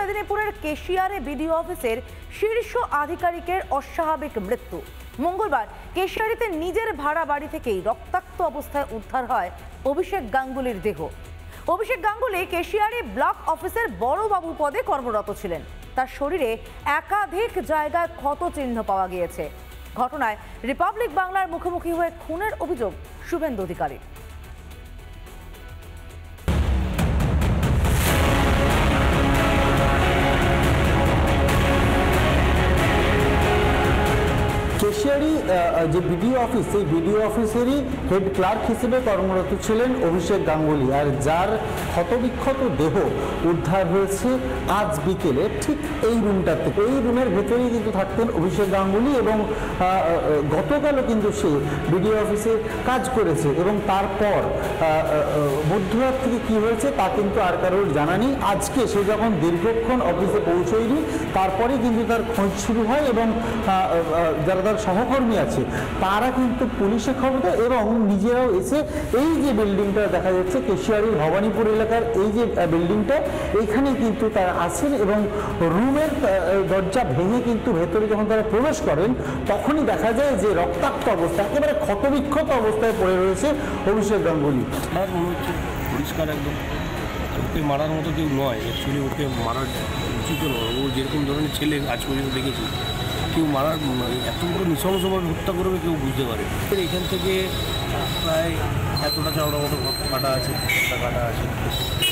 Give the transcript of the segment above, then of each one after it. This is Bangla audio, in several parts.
মেদিনীপুরের কেশিয়ারে বিডিও অফিসের শীর্ষ আধিকারিকের অস্বাভাবিক মৃত্যু। মঙ্গলবার কেশিয়ারিতে নিজের ভাড়া বাড়ি থেকেই রক্তাক্ত অবস্থায় উদ্ধার হয় অভিষেক গাঙ্গুলির দেহ। অভিষেক গাঙ্গুলি কেশিয়ারি ব্লক অফিসের বড়বাবু পদে কর্মরত ছিলেন। তার শরীরে একাধিক জায়গায় ক্ষত চিহ্ন পাওয়া গিয়েছে। ঘটনায় রিপাবলিক বাংলার মুখোমুখি হয়ে খুনের অভিযোগ শুভেন্দু অধিকারী। কেশিয়ারি যে বিডিও অফিস, সেই বিডিও অফিসেরই হেড ক্লার্ক হিসেবে কর্মরত ছিলেন অভিষেক গাঙ্গুলি, আর যার ক্ষতবিক্ষত দেহ উদ্ধার হয়েছে আজ বিকেলে ঠিক এই রুমটাতে। এই রুমের ভেতরেই কিন্তু থাকতেন অভিষেক গাঙ্গুলি এবং গতকালও কিন্তু সে বিডিও অফিসে কাজ করেছে এবং তারপর মধ্যরাত থেকে কী হয়েছে তা কিন্তু আর কারোর জানা নেই। আজকে সে যখন দীর্ঘক্ষণ অফিসে পৌঁছয়নি তারপরে কিন্তু তার খোঁজ শুরু হয় এবং যারা তার সহকর্মী আছে তারা কিন্তু পুলিশে খবর দেয় এবং নিজেরাও এসে এই যে বিল্ডিংটা দেখা যাচ্ছে কেশিয়ারির ভবানীপুর এলাকার এই যে বিল্ডিংটা, এইখানে কিন্তু তারা আসেন এবং রুমের দরজা ভেঙে কিন্তু ভেতরে যখন তারা প্রবেশ করেন তখনই দেখা যায় যে রক্তাক্ত অবস্থা, একেবারে ক্ষতবিক্ষত অবস্থায় পড়ে রয়েছে অভিষেক গাঙ্গুলি। পরিষ্কার একদম, ওকে মারার মতো কেউ নয়, অ্যাকচুয়ালি ওকে মারার উচিত নয়। ও যেরকম ধরনের ছেলে আজ পর্যন্ত দেখেছি, কেউ মারার এত বড় নৃশংসভাবে হত্যা করবে কেউ বুঝতে পারে। এখান থেকে প্রায় এতটা চওড়া মতো কাটা আছে,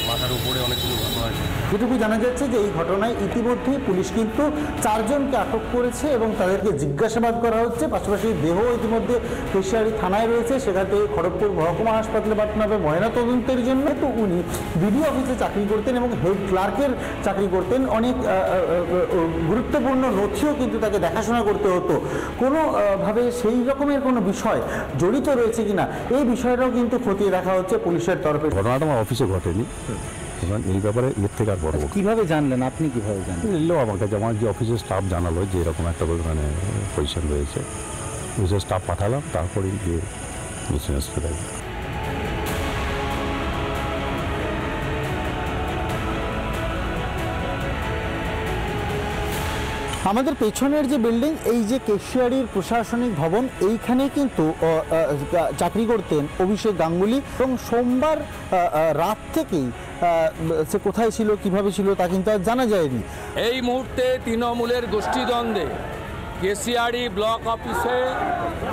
মাথার উপরে অনেকগুলো ঘটনা আছে। যেটুকু জানা যাচ্ছে যে এই ঘটনায় ইতিমধ্যেই পুলিশ কিন্তু 4 জনকে আটক করেছে এবং তাদেরকে জিজ্ঞাসাবাদ করা হচ্ছে। পাশাপাশি দেহ ইতিমধ্যে কেশিয়ারি থানায় রয়েছে, সেখান থেকে খড়গপুর মহকুমা হাসপাতালে পাঠানো হবে ময়নাতদন্তের জন্য। তো উনি বিডিও অফিসে চাকরি করতেন এবং হেড ক্লার্কের চাকরি করতেন। অনেক গুরুত্বপূর্ণ নথিও কিন্তু তাকে দেখাশোনা করতে হতো। কোনোভাবে সেই রকমের কোনো বিষয় জড়িত রয়েছে কিনা এই বিষয়টাও কিন্তু খতিয়ে দেখা হচ্ছে পুলিশের তরফে। ঘটনাটা আমার অফিসে ঘটেনি, এই ব্যাপারে এর থেকে আর বড়। কিভাবে জানলেন আপনি? কিভাবে জানলেন? এলেও আমার কাছে আমার যে অফিসের স্টাফ জানালো যে এরকম একটা পজিশন রয়েছে, অফিসের স্টাফ পাঠালাম, তারপরে গিয়ে মিসিং দেয়। আমাদের পেছনের যে বিল্ডিং, এই যে কেশিয়ারির প্রশাসনিক ভবন, এইখানে কিন্তু চাকরি করতেন অভিষেক গাঙ্গুলি এবং সোমবার রাত থেকেই সে কোথায় ছিল, কিভাবে ছিল তা কিন্তু আর জানা যায়নি। এই মুহূর্তে তৃণমূলের গোষ্ঠীদ্বন্দ্বে কেশিয়ারি ব্লক অফিসে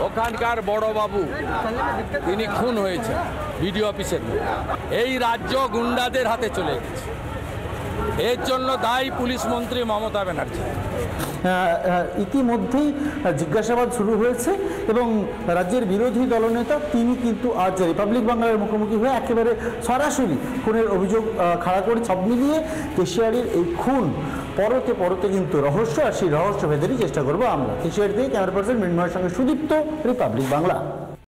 ওখানকার বড়বাবু তিনি খুন হয়েছে বিডিও অফিসের। এই রাজ্য গুন্ডাদের হাতে চলে গেছে, এর জন্য দায়ী পুলিশ মন্ত্রী মমতা ব্যানার্জি। ইতিমধ্যেই জিজ্ঞাসাবাদ শুরু হয়েছে এবং রাজ্যের বিরোধী দলনেতা তিনি কিন্তু আজ রিপাবলিক বাংলার মুখোমুখি হয়ে একেবারে সরাসরি খুনের অভিযোগ খাড়া করে। সব মিলিয়ে কেশিয়ারির এই খুন পরতে পরতে কিন্তু রহস্য, আর সেই রহস্য ভেদেরই চেষ্টা করবো আমরা। কেশিয়ারি থেকে ক্যামেরা পার্সন মৃন্ময়ের সঙ্গে সুদীপ্ত, রিপাবলিক বাংলা।